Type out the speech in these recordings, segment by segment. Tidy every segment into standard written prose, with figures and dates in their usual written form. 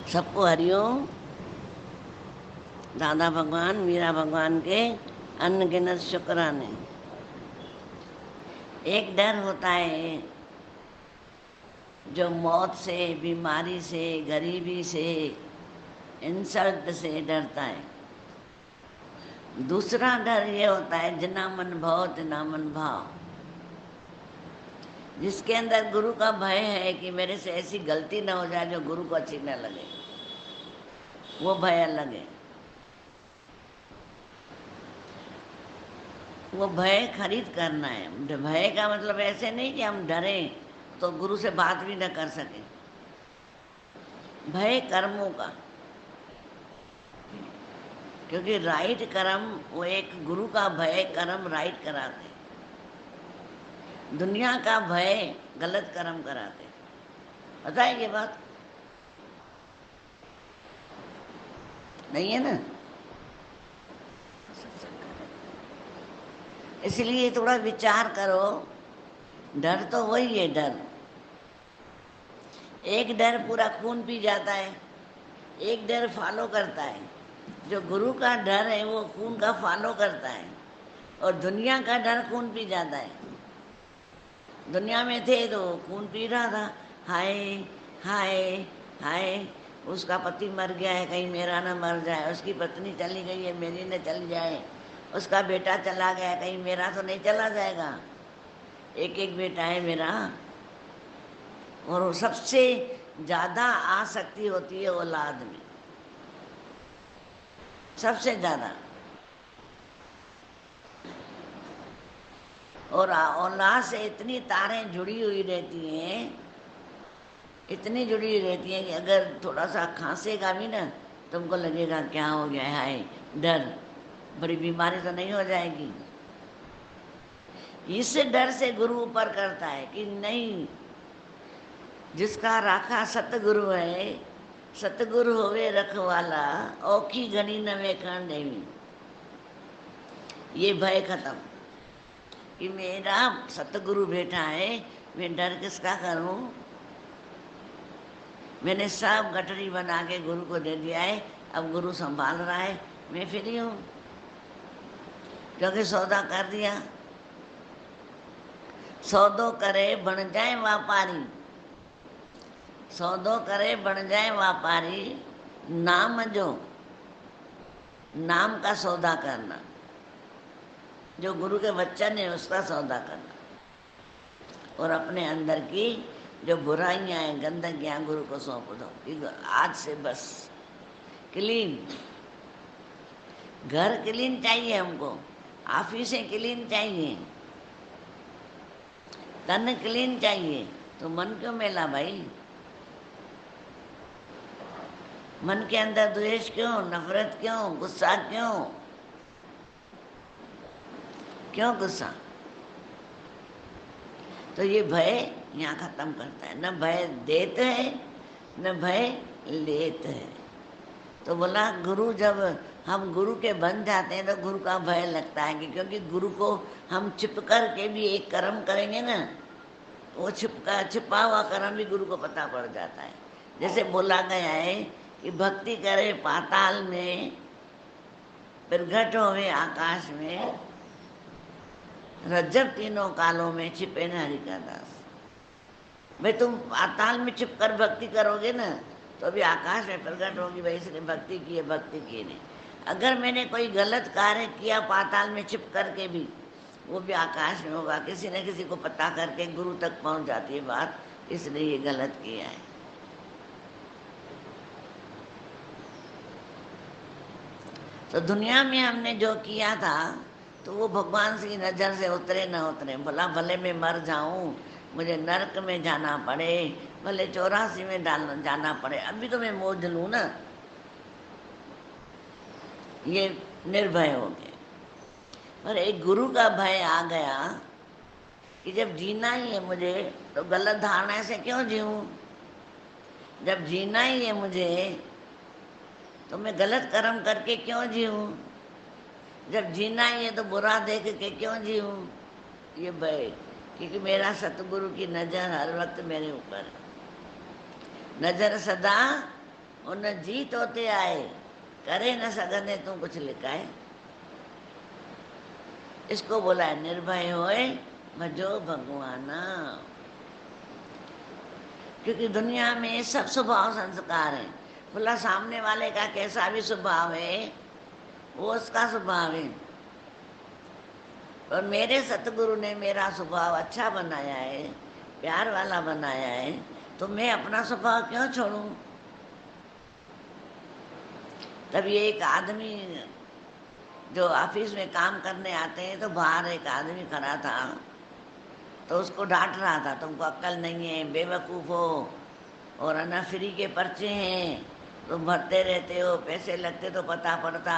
सबको हरिओम। दादा भगवान मीरा भगवान के अनगिनत शुक्राने। एक डर होता है जो मौत से, बीमारी से, गरीबी से, इंसल्ट से डरता है। दूसरा डर ये होता है जना मन भव तना मन भाव, जिसके अंदर गुरु का भय है कि मेरे से ऐसी गलती न हो जाए जो गुरु को अच्छी न लगे, वो भय अलग है। वो भय खरीद करना है। भय का मतलब ऐसे नहीं कि हम डरें तो गुरु से बात भी न कर सकें। भय कर्मों का, क्योंकि राइट कर्म, वो एक गुरु का भय कर्म राइट कराते, दुनिया का भय गलत कर्म कराते। पता है ये बात? नहीं है ना? इसलिए थोड़ा विचार करो। डर तो वही है डर। एक डर पूरा खून पी जाता है, एक डर फॉलो करता है। जो गुरु का डर है वो खून का फॉलो करता है, और दुनिया का डर खून पी जाता है। दुनिया में थे तो खून पी रहा था, हाय हाय हाय, उसका पति मर गया है कहीं मेरा ना मर जाए, उसकी पत्नी चली गई है मेरी न चली जाए, उसका बेटा चला गया कहीं मेरा तो नहीं चला जाएगा। एक एक बेटा है मेरा। और वो सबसे ज़्यादा आसक्ति होती है औलाद में, सबसे ज़्यादा। और औलाद से इतनी तारें जुड़ी हुई रहती हैं, इतनी जुड़ी हुई रहती हैं कि अगर थोड़ा सा खांसेगा भी ना तुमको लगेगा क्या हो गया है, हाय डर, बड़ी बीमारी तो नहीं हो जाएगी। इस डर से गुरु ऊपर करता है कि नहीं, जिसका राखा सतगुरु है, सतगुरु होवे रखवाला, औखी घनी न वेखण देवी। ये भय खत्म कि मेरा सतगुरु बैठा है, मैं डर किसका करूं। मैंने सब गठरी बना के गुरु को दे दिया है, अब गुरु संभाल रहा है, मैं फ्री हूं क्योंकि सौदा कर दिया। सौदो करे बन जाए व्यापारी, सौदो करे बन जाए व्यापारी, नाम जो, नाम का सौदा करना, जो गुरु के वचन है उसका सौदा करना, और अपने अंदर की जो बुराइयां हैं, गंदगियां गुरु को सौंप दो कि आज से बस क्लीन। घर क्लीन चाहिए हमको, ऑफिसें क्लीन चाहिए, तन क्लीन चाहिए, तो मन क्यों मेला भाई? मन के अंदर द्वेष क्यों, नफरत क्यों, गुस्सा क्यों? क्यों गुस्सा? तो ये भय यहाँ खत्म करता है। न भय देते है न भय लेते है। तो बोला गुरु, जब हम गुरु के बन जाते हैं तो गुरु का भय लगता है कि क्योंकि गुरु को हम छिप कर के भी एक कर्म करेंगे ना, वो छिपा हुआ कर्म भी गुरु को पता पड़ जाता है। जैसे बोला गया है कि भक्ति करे पाताल में, प्रगट होवे आकाश में, रज्जब तीनों कालों में छिपे न हरि का दास। भाई तुम पाताल में छिप कर भक्ति करोगे ना तो अभी आकाश में प्रकट होगी, भाई इसने भक्ति की है, भक्ति की नहीं। अगर मैंने कोई गलत कार्य किया पाताल में छिप करके भी, वो भी आकाश में होगा, किसी न किसी को पता करके गुरु तक पहुंच जाती है बात, इसने ये गलत किया है। तो दुनिया में हमने जो किया था तो वो भगवान की नज़र से उतरे न उतरे, भला भले मैं मर जाऊं, मुझे नरक में जाना पड़े, भले 84 में जाना पड़े, अभी तो मैं मौज लूँ ना, ये निर्भय हो गए। पर एक गुरु का भय आ गया कि जब जीना ही है मुझे तो गलत धारणा से क्यों जीऊँ? जब जीना ही है मुझे तो मैं गलत कर्म करके क्यों जीऊँ? जब जीना ही है तो बुरा देख के क्यों जीऊँ? ये भय, क्योंकि मेरा सतगुरु की नज़र हर वक्त मेरे ऊपर है। नज़र सदा उन जीत होते आए, करे न सघंदे तू कुछ लिकाए। इसको बोला है निर्भय होए भजो भगवाना। क्योंकि दुनिया में सब स्वभाव संस्कार हैं। बोला सामने वाले का कैसा भी स्वभाव है वो उसका स्वभाव है, और मेरे सतगुरु ने मेरा स्वभाव अच्छा बनाया है, प्यार वाला बनाया है, तो मैं अपना स्वभाव क्यों छोड़ूं। तब ये एक आदमी जो ऑफिस में काम करने आते हैं, तो बाहर एक आदमी खड़ा था, तो उसको डांट रहा था, तुमको अक्ल नहीं है, बेवकूफ़ हो, और है ना फ्री के पर्चे हैं, तुम भरते रहते हो, पैसे लगते तो पता पड़ता,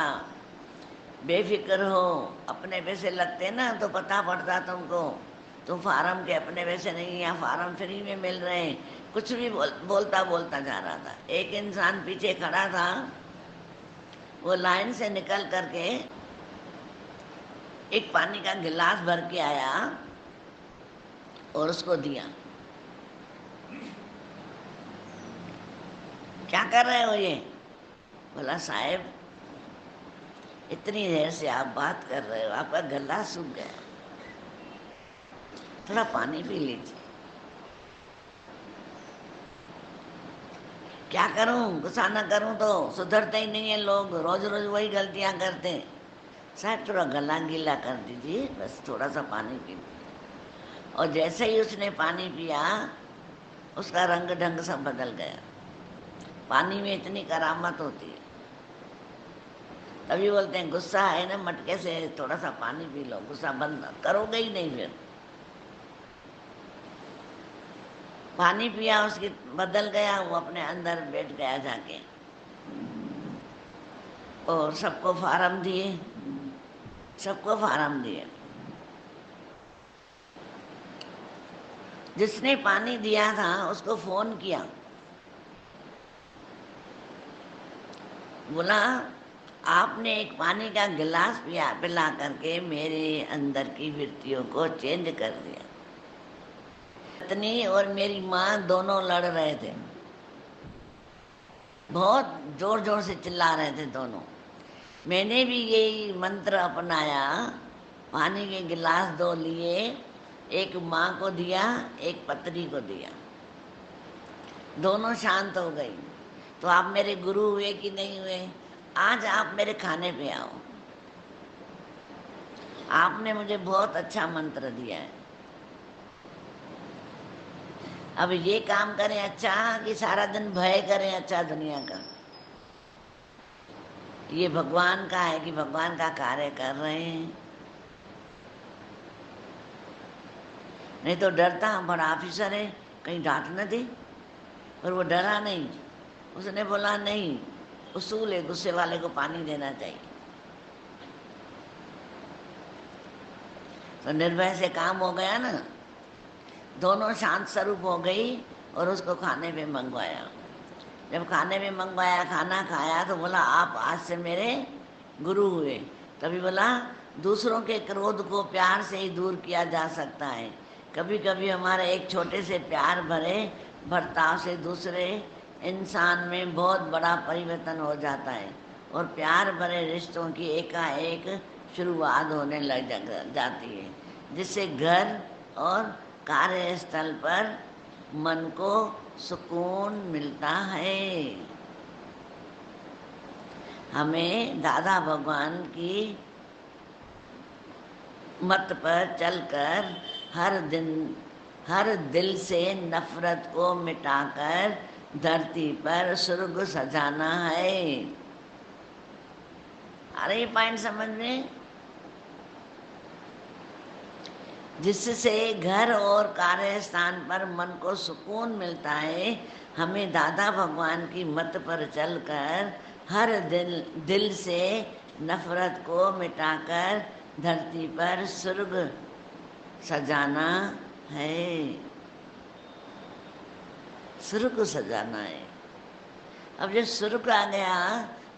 बेफिक्र हो, अपने पैसे लगते ना तो पता पड़ता तुमको, तुम फार्म के अपने पैसे नहीं, यहाँ फार्म फ्री में मिल रहे हैं। कुछ भी बोलता बोलता जा रहा था। एक इंसान पीछे खड़ा था, वो लाइन से निकल करके एक पानी का गिलास भर के आया और उसको दिया। क्या कर रहे हो ये? बोला साहब इतनी देर से आप बात कर रहे हो, आपका गला सूख गया, थोड़ा पानी पी लीजिए। क्या करूं, गुस्सा न करूं तो सुधरते ही नहीं है लोग, रोज रोज वही गलतियां करते हैं। साहब थोड़ा गला गीला कर दीजिए, बस थोड़ा सा पानी पी लीजिए। और जैसे ही उसने पानी पिया, उसका रंग ढंग सब बदल गया। पानी में इतनी करामत होती है। तभी बोलते हैं गुस्सा है ना, मटके से थोड़ा सा पानी पी लो, गुस्सा बंद करोगे ही नहीं। फिर पानी पिया, उसकी बदल गया, वो अपने अंदर बैठ गया जाके, और सबको फार्म दिए, सबको फार्म दिए। जिसने पानी दिया था उसको फोन किया, बोला आपने एक पानी का गिलास पिला करके मेरे अंदर की वृत्तियों को चेंज कर दिया। पत्नी और मेरी माँ दोनों लड़ रहे थे, बहुत जोर जोर से चिल्ला रहे थे दोनों। मैंने भी यही मंत्र अपनाया, पानी के गिलास दो लिए, एक माँ को दिया, एक पत्नी को दिया, दोनों शांत हो गई। तो आप मेरे गुरु हुए कि नहीं हुए? आज आप मेरे खाने पे आओ, आपने मुझे बहुत अच्छा मंत्र दिया है। अब ये काम करें अच्छा कि सारा दिन भय करें अच्छा दुनिया का? ये भगवान का है कि भगवान का कार्य कर रहे हैं। नहीं तो डरता, बड़ा ऑफिसर है, कहीं डांट न दे, पर वो डरा नहीं। उसने बोला नहीं, उसूल है, गुस्से वाले को पानी देना चाहिए। तो निर्भय से काम हो गया ना, दोनों शांत स्वरूप हो गई, और उसको खाने पे मंगवाया। जब खाने में मंगवाया, खाना खाया, तो बोला आप आज से मेरे गुरु हुए। तभी बोला दूसरों के क्रोध को प्यार से ही दूर किया जा सकता है। कभी कभी हमारे एक छोटे से प्यार भरे बर्ताव से दूसरे इंसान में बहुत बड़ा परिवर्तन हो जाता है, और प्यार भरे रिश्तों की एकाएक शुरुआत होने लग जाती है, जिससे घर और कार्यस्थल पर मन को सुकून मिलता है। हमें दादा भगवान की मत पर चलकर हर दिल से नफरत को मिटाकर धरती पर स्वर्ग सजाना है। अरे ये पॉइंट समझ में? जिससे घर और कार्यस्थान पर मन को सुकून मिलता है, हमें दादा भगवान की मत पर चलकर हर दिल से नफरत को मिटाकर धरती पर स्वर्ग सजाना है। स्वर्ग सजाना है। अब जब स्वर्ग आ गया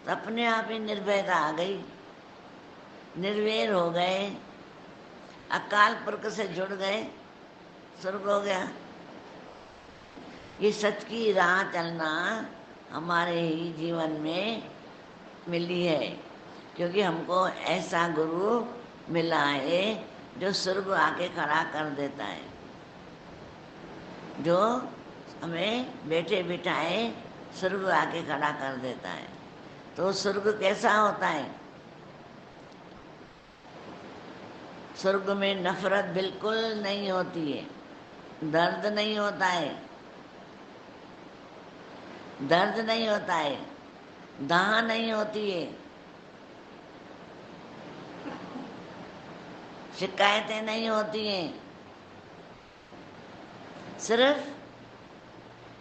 तो अपने आप ही निर्भयता आ गई, निर्वैर हो गए, अकाल पुरख से जुड़ गए, स्वर्ग हो गया। ये सच की राह चलना हमारे ही जीवन में मिली है, क्योंकि हमको ऐसा गुरु मिला है जो स्वर्ग आके खड़ा कर देता है, जो हमें बैठे बिठाए स्वर्ग आके खड़ा कर देता है। तो स्वर्ग कैसा होता है? स्वर्ग में नफरत बिल्कुल नहीं होती है, दर्द नहीं होता है, दर्द नहीं होता है, दाह नहीं होती है, शिकायतें नहीं होती हैं, सिर्फ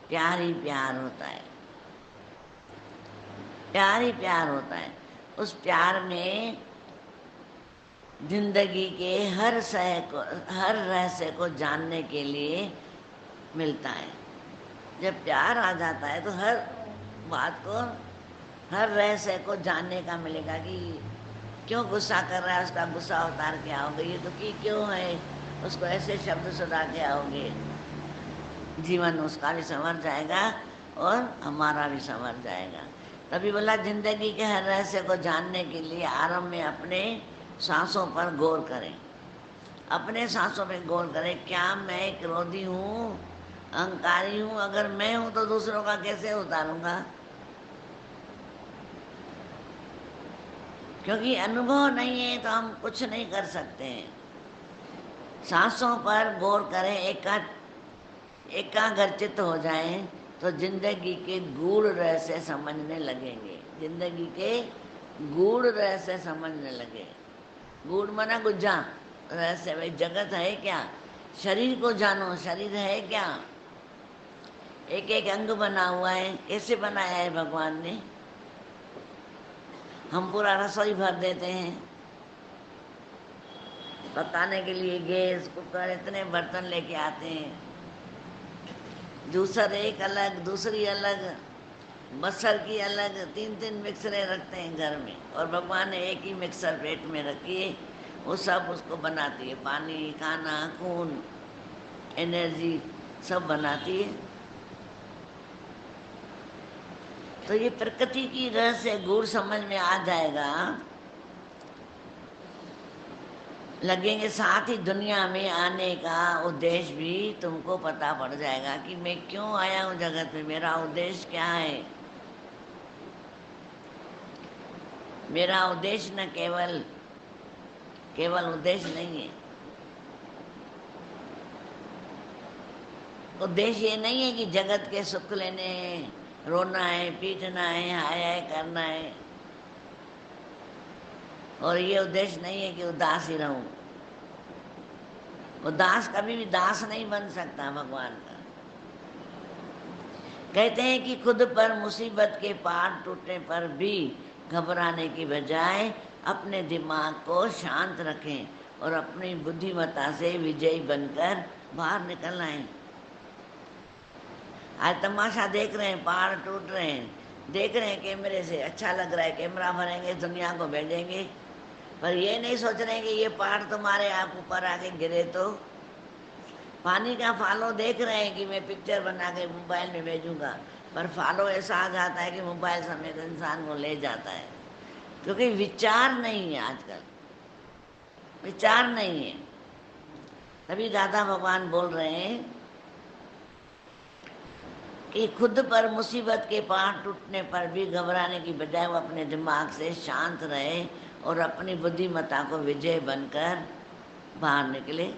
प्यार ही प्यार होता है, प्यार ही प्यार होता है। उस प्यार में जिंदगी के हर रहस्य को जानने के लिए मिलता है। जब प्यार आ जाता है तो हर बात को, हर रहस्य को जानने का मिलेगा कि क्यों गुस्सा कर रहा है, उसका गुस्सा उतार के आओगे, ये दुखी क्यों है, उसको ऐसे शब्द सुना के आओगे, जीवन उसका भी संवर जाएगा और हमारा भी संवर जाएगा। तभी बोला जिंदगी के हर रहस्य को जानने के लिए आरंभ में अपने सांसों पर गौर करें, अपने सांसों पे गौर करें। क्या मैं क्रोधी हूँ, अहंकारी हूँ? अगर मैं हूँ तो दूसरों का कैसे उतारूंगा? क्योंकि अनुभव नहीं है तो हम कुछ नहीं कर सकते हैं। सांसों पर गौर करें, एकाग्रचित्त हो जाएं तो जिंदगी के गूढ़ रहस्य समझने लगेंगे, जिंदगी के गूढ़ रहस्य समझने लगे। गूढ़ माना गुज्जा रहस्य, भाई जगत है क्या, शरीर को जानो, शरीर है क्या, एक एक अंग बना हुआ है, कैसे बनाया है भगवान ने। हम पूरा रसोई भर देते हैं, पकाने के लिए गैस, कुकर, इतने बर्तन लेके आते हैं, जूसर एक अलग, दूसरी अलग, बसर की अलग, तीन तीन मिक्सरें रखते हैं घर में, और भगवान ने एक ही मिक्सर पेट में रखी है, वो सब उसको बनाती है, पानी, खाना, खून, एनर्जी सब बनाती है। तो ये प्रकृति की रहस्य गूढ़ समझ में आ जाएगा, लगेंगे, साथ ही दुनिया में आने का उद्देश्य भी तुमको पता पड़ जाएगा कि मैं क्यों आया हूँ जगत में, मेरा उद्देश्य क्या है। मेरा उद्देश्य न केवल उद्देश्य नहीं है, उद्देश्य ये नहीं है कि जगत के सुख लेने, रोना है, पीटना है, हाय हाय करना है, और ये उद्देश्य नहीं है कि उदास ही रहूं। उदास कभी भी दास नहीं बन सकता भगवान का। कहते हैं कि खुद पर मुसीबत के पहाड़ टूटने पर भी घबराने की बजाय अपने दिमाग को शांत रखें और अपनी बुद्धिमत्ता से विजयी बनकर बाहर निकल आए। आज तमाशा देख रहे हैं, पहाड़ टूट रहे हैं, देख रहे हैं कैमरे से, अच्छा लग रहा है, कैमरा भरेंगे, दुनिया को भेजेंगे, पर ये नहीं सोच रहे हैं कि ये पहाड़ तुम्हारे आप ऊपर आके गिरे तो। पानी का फॉलो देख रहे हैं कि मैं पिक्चर बना के मोबाइल में भेजूंगा, पर फॉलो ऐसा आ जाता है कि मोबाइल समेत इंसान को ले जाता है, क्योंकि विचार नहीं है, आजकल विचार नहीं है। तभी दादा भगवान बोल रहे हैं कि खुद पर मुसीबत के पहाड़ टूटने पर भी घबराने की बजाय वो अपने दिमाग से शांत रहे और अपनी बुद्धिमत्ता को विजय बनकर बाहर निकले।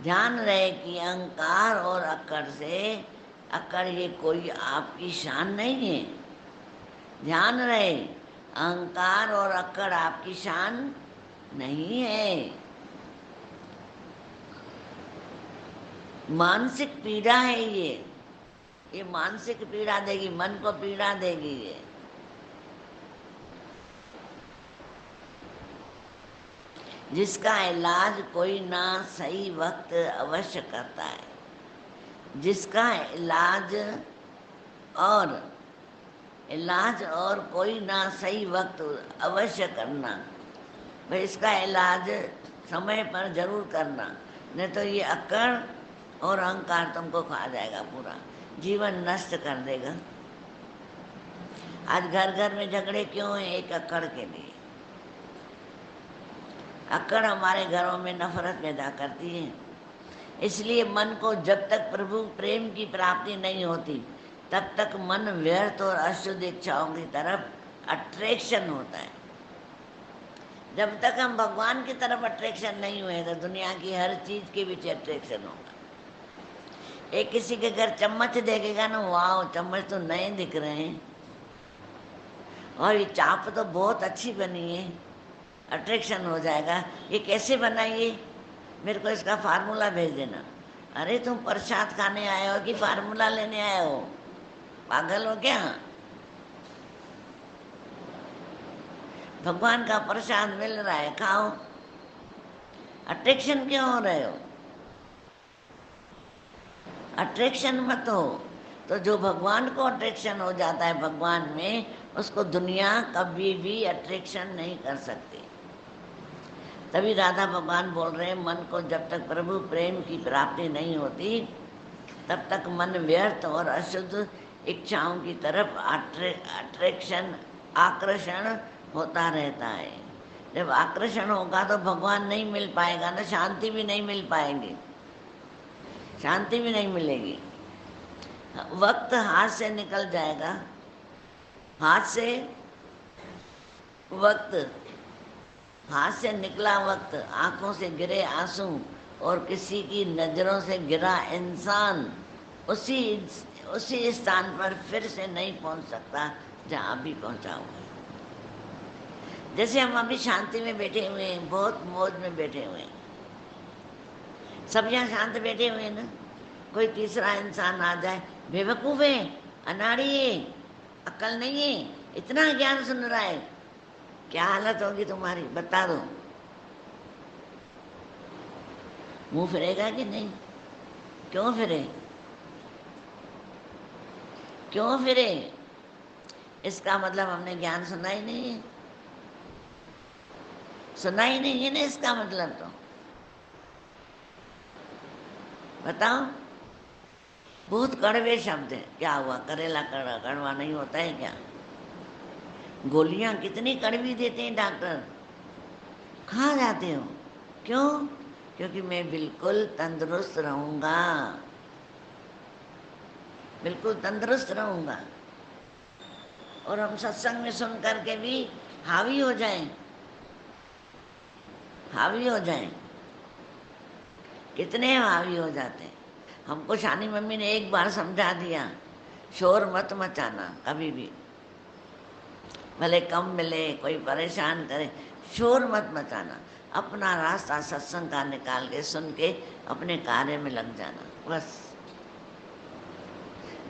ध्यान रहे कि अहंकार और अक्कड़ ये कोई आपकी शान नहीं है। ध्यान रहे, अहंकार और अक्कड़ आपकी शान नहीं है, मानसिक पीड़ा है ये मानसिक पीड़ा देगी, मन को पीड़ा देगी ये। जिसका इलाज कोई ना सही वक्त अवश्य करता है, जिसका इलाज और कोई ना सही वक्त अवश्य करना, भाई इसका इलाज समय पर जरूर करना, नहीं तो ये अक्कड़ और अहंकार तुमको खा जाएगा, पूरा जीवन नष्ट कर देगा। आज घर घर में झगड़े क्यों हैं? एक अक्कड़ के लिए। अक्कड़ हमारे घरों में नफरत पैदा करती है। इसलिए मन को जब तक प्रभु प्रेम की प्राप्ति नहीं होती तब तक मन व्यर्थ और अशुद्ध इच्छाओं की तरफ अट्रैक्शन होता है। जब तक हम भगवान की तरफ अट्रैक्शन नहीं हुए तो दुनिया की हर चीज के पीछे अट्रैक्शन होगा। एक किसी के घर चम्मच देखेगा ना, वाह चम्मच तो नए दिख रहे हैं और ये चाप तो बहुत अच्छी बनी है, अट्रैक्शन हो जाएगा। ये कैसे बनाइए, मेरे को इसका फार्मूला भेज देना। अरे तुम प्रसाद खाने आए हो कि फार्मूला लेने आए हो? पागल हो क्या? भगवान का प्रसाद मिल रहा है, खाओ। अट्रैक्शन क्यों हो रहे हो? अट्रैक्शन मत हो। तो जो भगवान को अट्रैक्शन हो जाता है भगवान में, उसको दुनिया कभी भी अट्रैक्शन नहीं कर सकती। तभी राधा भगवान बोल रहे हैं, मन को जब तक प्रभु प्रेम की प्राप्ति नहीं होती तब तक मन व्यर्थ और अशुद्ध इच्छाओं की तरफ अट्रैक्शन आकर्षण होता रहता है। जब आकर्षण होगा तो भगवान नहीं मिल पाएगा ना, शांति भी नहीं मिल पाएगी, शांति भी नहीं मिलेगी। वक्त हाथ से निकल जाएगा, हाथ से वक्त, हाथ से निकला वक्त, आंखों से गिरे आंसू और किसी की नजरों से गिरा इंसान उसी स्थान पर फिर से नहीं पहुंच सकता जहां अभी पहुंचा हुआ है। जैसे हम अभी शांति में बैठे हुए हैं, बहुत मौज में बैठे हुए हैं, सब यहाँ शांत बैठे हुए हैं ना। कोई तीसरा इंसान आ जाए, बेवकूफ है, अनाड़ी है, अक्ल नहीं है, इतना ज्ञान सुन रहा है, क्या हालत होगी तुम्हारी? बता दो। मुंह फिरेगा कि नहीं? क्यों फिरे? क्यों फिरे? इसका मतलब हमने ज्ञान सुना ही नहीं है, सुना ही नहीं है ना, इसका मतलब तो बताओ। बहुत कड़वे शब्द है। क्या हुआ? करेला कड़वा नहीं होता है क्या? गोलियां कितनी कड़वी देते हैं डॉक्टर, खा जाते हो। क्यों? क्योंकि मैं बिल्कुल तंदुरुस्त रहूंगा, बिल्कुल तंदुरुस्त रहूंगा। और हम सत्संग में सुन करके भी हावी हो जाएं, हावी हो जाएं। कितने हावी हो जाते हैं। हमको शानी मम्मी ने एक बार समझा दिया, शोर मत मचाना कभी भी, भले कम मिले, कोई परेशान करे, शोर मत मचाना। अपना रास्ता सत्संग का निकाल के सुन के अपने कार्य में लग जाना, बस।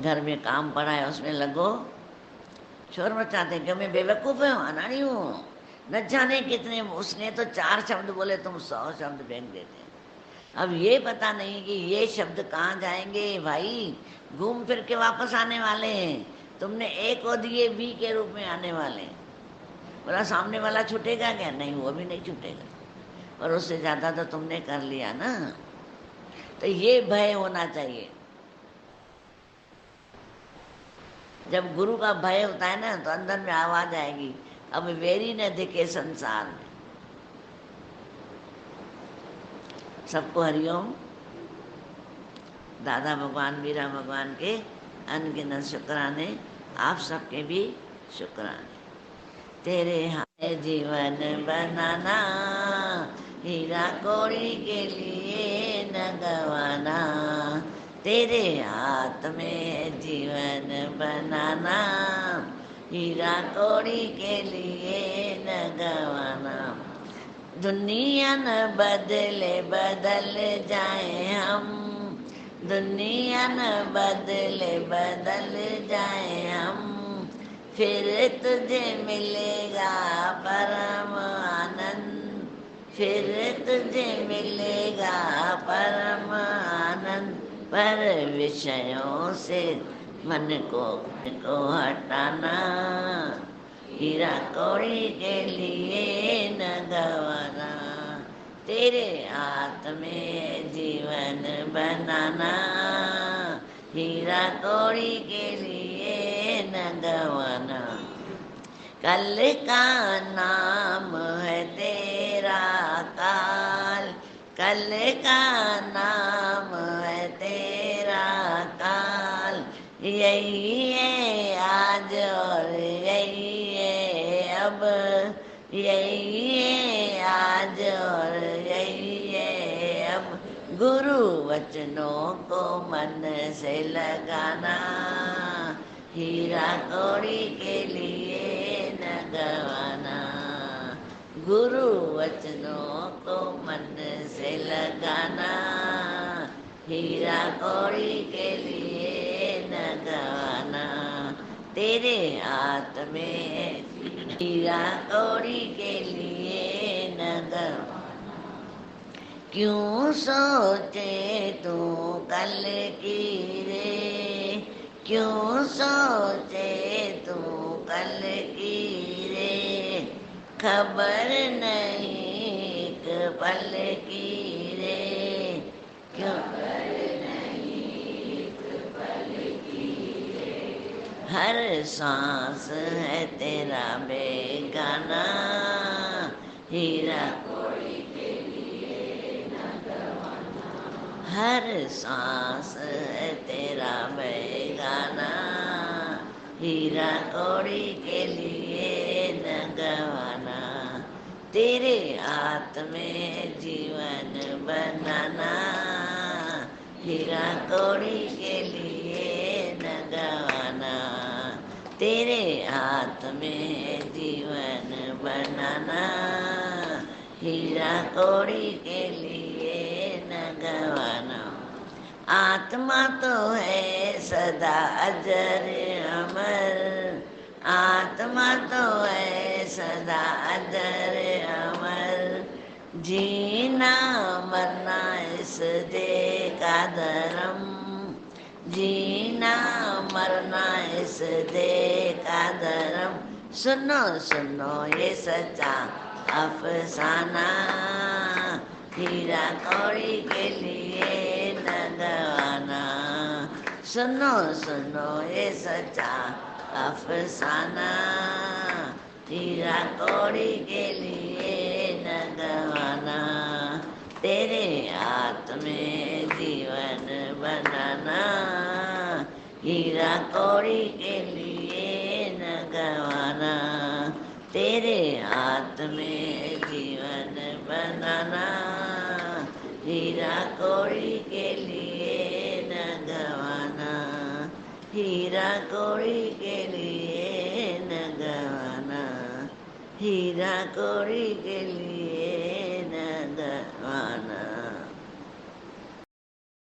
घर में काम पड़ा है उसमें लगो, शोर मचाते क्यों? मैं बेवकूफ हूँ, अनाड़ी हूँ, न जाने कितने। उसने तो 4 शब्द बोले, तुम 100 शब्द फेंक देते। अब ये पता नहीं कि ये शब्द कहाँ जाएंगे भाई, घूम फिर के वापस आने वाले हैं। तुमने ए को दिए बी के रूप में आने वाले हैं। बोला सामने वाला छूटेगा क्या? नहीं, वो भी नहीं छूटेगा, और उससे ज्यादा तो तुमने कर लिया ना। तो ये भय होना चाहिए। जब गुरु का भय होता है ना तो अंदर में आवाज आएगी, अब वेरी न दिखे संसार में। सबको हरिओम। दादा भगवान मीरा भगवान के अनगिनत शुक्राने, आप सबके भी शुक्राने। तेरे हाथ जीवन बनाना, हीरा कौड़ी के लिए न गवाना। तेरे हाथ में जीवन बनाना, हीरा कौड़ी के लिए न गवाना। दुनिया न बदले बदल जाए हम, दुनिया न बदले बदल जाए हम, फिर तुझे मिलेगा परम आनंद, फिर तुझे मिलेगा परम आनंद। पर विषयों से मन को हटाना, हीरा कौड़ी के लिए न गवाना। तेरे हाथ में जीवन बनाना, हीरा कौड़ी के लिए न गवाना। कल का नाम है तेरा काल, कल का नाम है तेरा काल। यही है आज और यही है अब, यही है आज और यही है अब। गुरु वचनों को मन से लगाना, हीरा कौड़ी के लिए न गवाना। गुरु वचनों को मन से लगाना, हीरा कौड़ी के लिए न गवाना। तेरे हाथ में हीरा कौड़ी के लिए न गवाना। क्यों सोचे तू कल की रे, क्यों सोचे तू कल की रे। खबर नहीं एक पल की रे, क्यों हर सांस है तेरा बेगाना, हीरा कौड़ी के लिए न गवाना। हर सांस है तेरा बेगाना, हीरा कौड़ी के लिए न गवाना। तेरे हाथ में जीवन बनाना, हीरा कौड़ी के लिए न गवाना। तेरे हाथ में जीवन बनाना, हीरा कौड़ी के लिए न गवाना। आत्मा तो है सदा अजर अमर, आत्मा तो है सदा अजर अमर। जीना मरना इस देह का धर्म, जीना मरना इस देह का धर्म। सुनो सुनो ये सच्चा अफसाना, हीरा कौड़ी के लिए न गवाना। सुनो सुनो ये सच्चा अफसाना, हीरा कौड़ी के लिए न गवाना। तेरे हाथ में जीवन बनाना, हीरा कौड़ी के लिए न गवाना। तेरे हाथ में जीवन बनाना, हीरा कौड़ी के लिए न गवाना। हीरा कौड़ी के लिए न गवाना, हीरा कौड़ी के लिए न गवाना।